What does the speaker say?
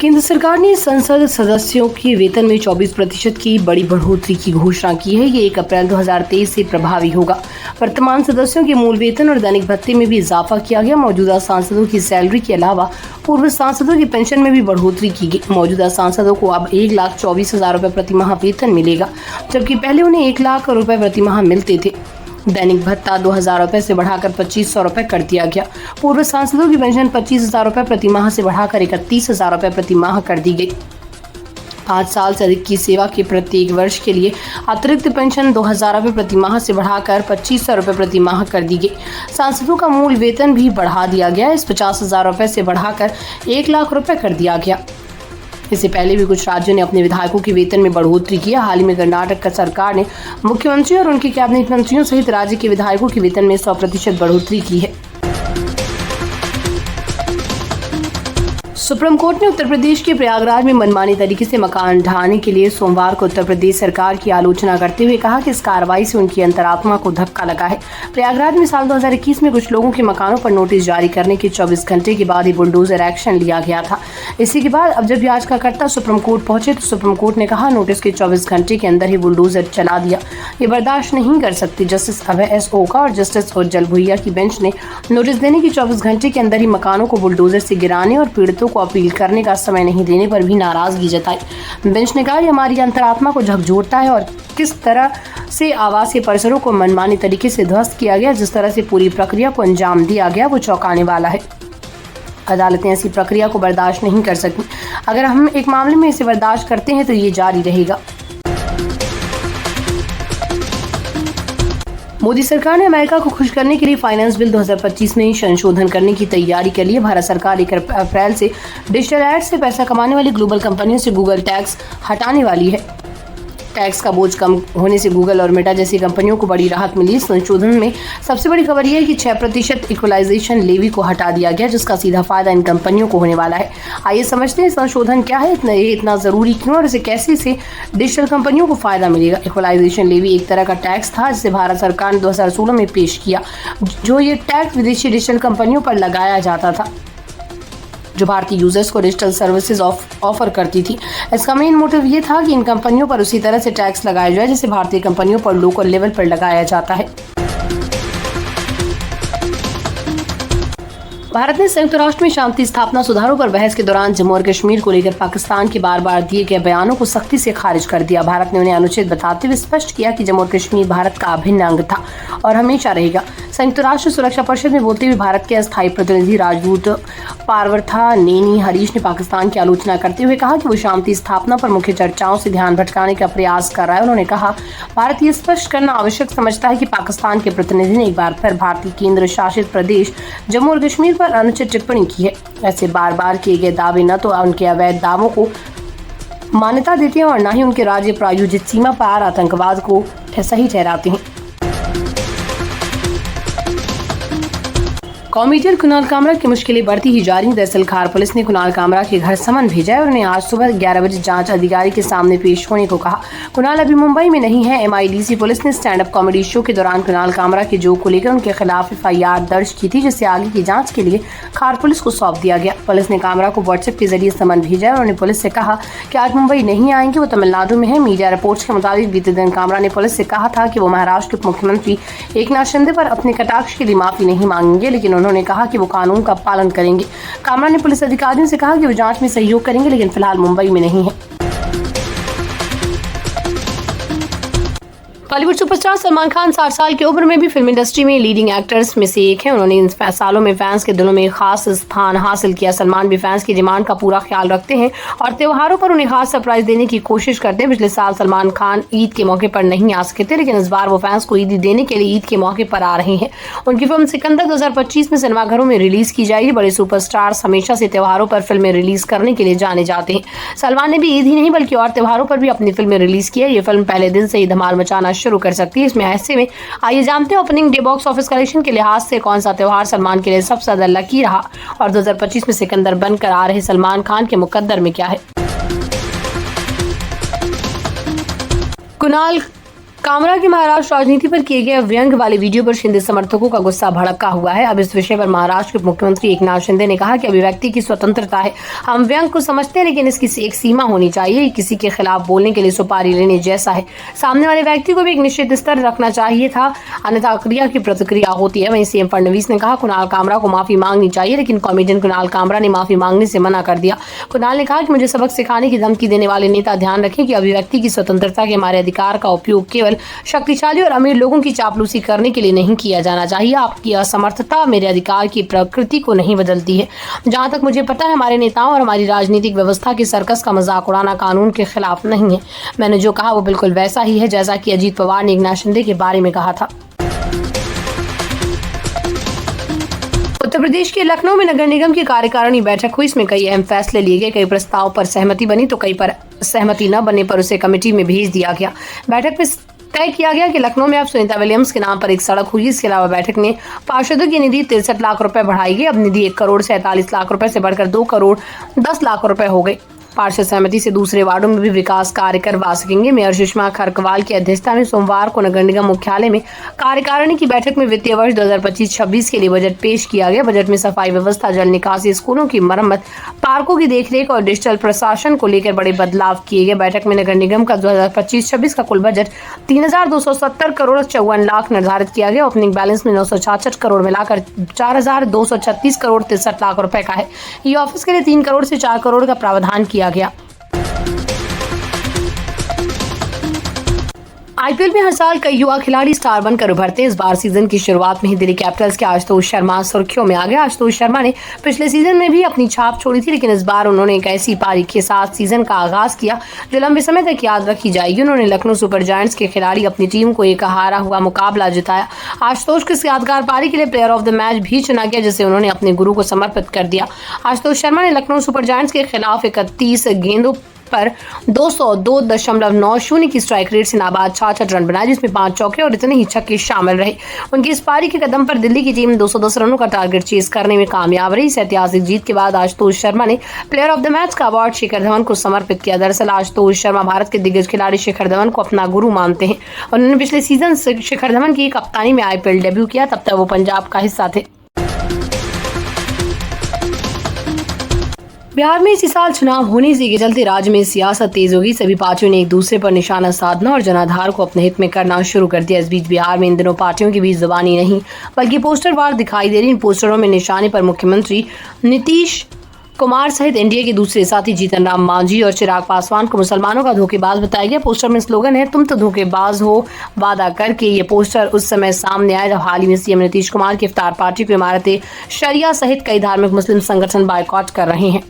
केंद्र सरकार ने संसद सदस्यों के वेतन में 24% की बड़ी बढ़ोतरी की घोषणा की है। ये 1 अप्रैल 2023 से प्रभावी होगा। वर्तमान सदस्यों के मूल वेतन और दैनिक भत्ते में भी इजाफा किया गया। मौजूदा सांसदों की सैलरी के अलावा पूर्व सांसदों की पेंशन में भी बढ़ोतरी की गई। मौजूदा सांसदों को अब 1,24,000 रुपए प्रति माह वेतन मिलेगा, जबकि पहले उन्हें 1 लाख रुपए प्रति माह मिलते थे। दैनिक भत्ता 2,000 रुपए से बढ़ाकर 2,500 रुपए कर दिया गया। पूर्व सांसदों की पेंशन 25,000 रुपए प्रति माह से बढ़ाकर 31,000 रुपए प्रति माह कर दी गई। 5 साल से अधिक की सेवा के प्रत्येक वर्ष के लिए अतिरिक्त पेंशन 2,000 रुपए प्रति माह से बढ़ाकर 2,500 रुपए प्रति माह कर दी गई। सांसदों का मूल वेतन भी बढ़ा दिया गया। इस 50,000 रुपए से बढ़ाकर 1 लाख रुपए कर दिया गया। इससे पहले भी कुछ राज्यों ने अपने विधायकों के वेतन में बढ़ोतरी की। हाल ही में कर्नाटक का सरकार ने मुख्यमंत्री और उनके कैबिनेट मंत्रियों सहित राज्य के विधायकों के वेतन में 100% बढ़ोतरी की है। सुप्रीम कोर्ट ने उत्तर प्रदेश के प्रयागराज में मनमानी तरीके से मकान ढहाने के लिए सोमवार को उत्तर प्रदेश सरकार की आलोचना करते हुए कहा कि इस कार्रवाई से उनकी अंतरात्मा को धक्का लगा है। प्रयागराज में साल 2021 में कुछ लोगों के मकानों पर नोटिस जारी करने के 24 घंटे के बाद ही बुलडोजर एक्शन लिया गया था। इसी के बाद अब जब याचिकाकर्ता सुप्रीम कोर्ट पहुंचे तो सुप्रीम कोर्ट ने कहा नोटिस के 24 घंटे के अंदर ही बुलडोजर चला दिया, ये बर्दाश्त नहीं कर सकती। जस्टिस अभय एस ओका और जस्टिस उज्जवल भुइया की बेंच ने नोटिस देने के 24 घंटे के अंदर ही मकानों को बुलडोजर से गिराने और पीड़ितों को अपील करने का समय नहीं देने पर भी नाराजगी जताई। बेंच ने कहा, हमारी अंतरात्मा को झकझोरता है और किस तरह से आवासीय परिसरों को मनमानी तरीके से ध्वस्त किया गया, जिस तरह से पूरी प्रक्रिया को अंजाम दिया गया वो चौंकाने वाला है। अदालतें ऐसी प्रक्रिया को बर्दाश्त नहीं कर सकती। अगर हम एक मामले में इसे बर्दाश्त करते हैं तो ये जारी रहेगा। मोदी सरकार ने अमेरिका को खुश करने के लिए फाइनेंस बिल 2025 में संशोधन करने की तैयारी कर ली है। भारत सरकार 1 अप्रैल से डिजिटल एड से पैसा कमाने वाली ग्लोबल कंपनियों से गूगल टैक्स हटाने वाली है। टैक्स का बोझ कम होने से गूगल और मेटा जैसी कंपनियों को बड़ी राहत मिली। संशोधन में सबसे बड़ी खबर यह है कि 6% इक्वलाइजेशन लेवी को हटा दिया गया, जिसका सीधा फायदा इन कंपनियों को होने वाला है। आइए समझते हैं संशोधन क्या है, इतना जरूरी क्यों और इसे कैसे से डिजिटल कंपनियों को फायदा मिलेगा। इक्वलाइजेशन लेवी एक तरह का टैक्स था जिसे भारत सरकार ने 2016 में पेश किया, जो ये टैक्स विदेशी डिजिटल कंपनियों पर लगाया जाता था जो भारतीय यूजर्स को डिजिटल सर्विसेज ऑफर करती थी। इसका मेन मोटिव ये था कि इन कंपनियों पर उसी तरह से टैक्स लगाया जाए जैसे भारतीय कंपनियों पर लोकल लेवल पर लगाया जाता है। भारत ने संयुक्त राष्ट्र में शांति स्थापना सुधारों पर बहस के दौरान जम्मू और कश्मीर को लेकर पाकिस्तान के बार-बार दिए गए बयानों को सख्ती से खारिज कर दिया। भारत ने उन्हें अनुचित बताते हुए स्पष्ट किया कि जम्मू और कश्मीर भारत का अभिन्न अंग था और हमेशा रहेगा। संयुक्त राष्ट्र सुरक्षा परिषद में बोलते हुए भारत के अस्थायी प्रतिनिधि राजदूत पार्वथा नेनी हरीश ने पाकिस्तान की आलोचना करते हुए कहा कि वो शांति स्थापना पर मुख्य चर्चाओं से ध्यान भटकाने का प्रयास कर रहा है। उन्होंने कहा, भारत ये स्पष्ट करना आवश्यक समझता है कि पाकिस्तान के प्रतिनिधि ने एक बार फिर भारतीय केंद्र शासित प्रदेश जम्मू और कश्मीर पर अनुचित टिप्पणी की है। ऐसे बार बार किए गए दावे न तो उनके अवैध दावों को मान्यता देते हैं और न ही उनके राज्य प्रायोजित सीमा पार आतंकवाद को सही ठहराते हैं। कॉमेडियन कुणाल कामरा की मुश्किलें बढ़ती ही जा रही। दरअसल खार पुलिस ने कुणाल कामरा के घर समन भेजा है और उन्हें आज सुबह 11 बजे जांच अधिकारी के सामने पेश होने को कहा। कुणाल अभी मुंबई में नहीं है। MIDC पुलिस ने स्टैंड अप कॉमेडी शो के दौरान कुणाल कामरा के जोक को लेकर उनके खिलाफ FIR दर्ज की थी, जिसे आगे की जांच के लिए खार पुलिस को सौंप दिया गया। पुलिस ने कामरा को व्हाट्सएप के जरिए समन भेजा है और उन्होंने पुलिस से कहा कि आज मुंबई नहीं आएंगे, वो तमिलनाडु में है। मीडिया रिपोर्ट्स के मुताबिक बीते दिन कामरा ने पुलिस से कहा था कि वो महाराष्ट्र के मुख्यमंत्री एकनाथ शिंदे पर अपने कटाक्ष के लिए माफी नहीं मांगेंगे, लेकिन उन्होंने कहा कि वो कानून का पालन करेंगे। कामरा ने पुलिस अधिकारियों से कहा कि वो जांच में सहयोग करेंगे, लेकिन फिलहाल मुंबई में नहीं है। बॉलीवुड सुपरस्टार सलमान खान 60 साल की उम्र में भी फिल्म इंडस्ट्री में लीडिंग एक्टर्स में से एक हैं। उन्होंने इन सालों में फैंस के दिलों में एक खास स्थान हासिल किया। सलमान भी फैंस की डिमांड का पूरा ख्याल रखते हैं और त्योहारों पर उन्हें खास सरप्राइज देने की कोशिश करते हैं। पिछले साल सलमान खान ईद के मौके पर नहीं आ सके थे, लेकिन इस बार वो फैंस को ईदी देने के लिए ईद के मौके पर आ रहे हैं। उनकी फिल्म सिकंदर 2025 में सिनेमाघरों में रिलीज की जाएगी। बड़े सुपरस्टार्स हमेशा से त्योहारों पर फिल्में रिलीज करने के लिए जाने जाते हैं। सलमान ने भी ईद ही नहीं बल्कि और त्योहारों पर भी अपनी फिल्में रिलीज की है। ये फिल्म पहले दिन से ही धमाल मचाना शुरू कर सकती है। ऐसे में आइए जानते हैं opening day box office collection के लिहाज से कौन सा त्योहार सलमान के लिए सबसे ज्यादा लकी रहा और 2025 में सिकंदर बनकर आ रहे सलमान खान के मुकद्दर में क्या है। कुणाल कामरा की महाराष्ट्र राजनीति पर किए गए व्यंग वाले वीडियो पर शिंदे समर्थकों का गुस्सा भड़का हुआ है। अब इस विषय पर महाराष्ट्र के मुख्यमंत्री एकनाथ शिंदे ने कहा कि अभिव्यक्ति की स्वतंत्रता है, हम व्यंग को समझते हैं, लेकिन इसकी एक सीमा होनी चाहिए। किसी के खिलाफ बोलने के लिए सुपारी लेने जैसा है। सामने वाले व्यक्ति को भी एक निश्चित स्तर रखना चाहिए था, अन्यथा क्रिया की प्रतिक्रिया होती है। वहीं सीएम फडणवीस ने कहा कुणाल कामरा को माफी मांगनी चाहिए, लेकिन कॉमेडियन कुणाल कामरा ने माफी मांगने से मना कर दिया। कुणाल ने कहा कि मुझे सबक सिखाने की धमकी देने वाले नेता ध्यान रखें कि अभिव्यक्ति की स्वतंत्रता के हमारे अधिकार का उपयोग केवल शक्तिशाली और अमीर लोगों की चापलूसी करने के लिए नहीं किया जाना चाहिए। आपकी असमर्थता मेरे अधिकार की प्रकृति को नहीं बदलती है। जहां तक मुझे पता है, हमारे नेताओं और हमारी राजनीतिक व्यवस्था की सर्कस का मजाक उड़ाना कानून के खिलाफ नहीं है। मैंने जो कहा वो बिल्कुल वैसा ही है जैसा कि अजीत पवार ने एकनाथ शिंदे के बारे में कहा था। उत्तर प्रदेश के लखनऊ में नगर निगम की कार्यकारिणी बैठक हुई। इसमें कई अहम फैसले लिए गए। कई प्रस्ताव पर सहमति बनी तो कई पर सहमति न बनने पर उसे कमेटी में भेज दिया गया। बैठक में तय किया गया कि लखनऊ में अब सुनीता विलियम्स के नाम पर एक सड़क हुई। इसके अलावा बैठक में पार्षदों की निधि 63 लाख रुपए बढ़ाई गई। अब निधि 1 करोड़ 47 लाख रुपए से बढ़कर 2 करोड़ 10 लाख रुपए हो गई। पार्षद सहमति से दूसरे वार्डों में भी विकास कार्य करवा सकेंगे। मेयर सुषमा खरकवाल की अध्यक्षता में सोमवार को नगर निगम मुख्यालय में कार्यकारिणी की बैठक में वित्तीय वर्ष 2025-26 के लिए बजट पेश किया गया। बजट में सफाई व्यवस्था, जल निकासी, स्कूलों की मरम्मत, पार्कों की देखरेख और डिजिटल प्रशासन को लेकर बड़े बदलाव किए गए। बैठक में नगर निगम का 2025-26 का कुल बजट 3,270 करोड़ 54 लाख निर्धारित किया गया। ओपनिंग बैलेंस में 966 करोड़ मिलाकर 4,236 करोड़ 63 लाख रुपए का है। ये ऑफिस के लिए 3 करोड़ से 4 करोड़ का प्रावधान किया गया। आईपीएल में हर साल कई युवा खिलाड़ी स्टार बनकर उभरते हैं। इस बार सीजन की शुरुआत में ही दिल्ली कैपिटल्स के आशुतोष शर्मा सुर्खियों में आ गए। आशुतोष शर्मा ने पिछले सीजन में भी अपनी छाप छोड़ी थी, लेकिन इस बार उन्होंने एक ऐसी पारी के साथ सीजन का आगाज किया जो लंबे समय तक याद रखी जाएगी। उन्होंने लखनऊ सुपर जायंट्स के खिलाड़ी अपनी टीम को एक हारा हुआ मुकाबला जिताया। आशुतोष को इस यादगार पारी के लिए प्लेयर ऑफ द मैच भी चुना गया, जिसे उन्होंने अपने गुरु को समर्पित कर दिया। आशुतोष शर्मा ने लखनऊ सुपर जायंट्स के खिलाफ 31 गेंदों पर 202.90 की स्ट्राइक रेट से नाबाद 66 रन बनाए, जिसमें 5 चौके और इतने ही छक्के शामिल रहे। उनकी इस पारी के कदम पर दिल्ली की टीम 210 रनों का टारगेट चेस करने में कामयाब रही। इस ऐतिहासिक जीत के बाद आशुतोष शर्मा ने प्लेयर ऑफ द मैच का अवार्ड शिखर धवन को समर्पित किया। दरअसल आशुतोष शर्मा भारत के दिग्गज खिलाड़ी शिखर धवन को अपना गुरु मानते हैं। उन्होंने पिछले सीजन शिखर धवन की कप्तानी में आईपीएल डेब्यू किया, तब तक वो पंजाब का हिस्सा थे। बिहार में इसी साल चुनाव होने के चलते राज्य में सियासत तेज होगी। सभी पार्टियों ने एक दूसरे पर निशाना साधना और जनाधार को अपने हित में करना शुरू कर दिया। इस बीच बिहार में इन दिनों पार्टियों के बीच जुबानी नहीं बल्कि पोस्टर वार दिखाई दे रही। इन पोस्टरों में निशाने पर मुख्यमंत्री नीतीश कुमार सहित एनडीए के दूसरे साथी जीतन राम मांझी और चिराग पासवान को मुसलमानों का धोखेबाज बताया गया। पोस्टर में स्लोगन है, तुम तो धोखेबाज हो वादा करके। ये पोस्टर उस समय सामने आया जब हाल ही में सीएम नीतीश कुमार की इफ्तार पार्टी को इमारत शरिया सहित कई धार्मिक मुस्लिम संगठन बायकॉट कर रहे हैं।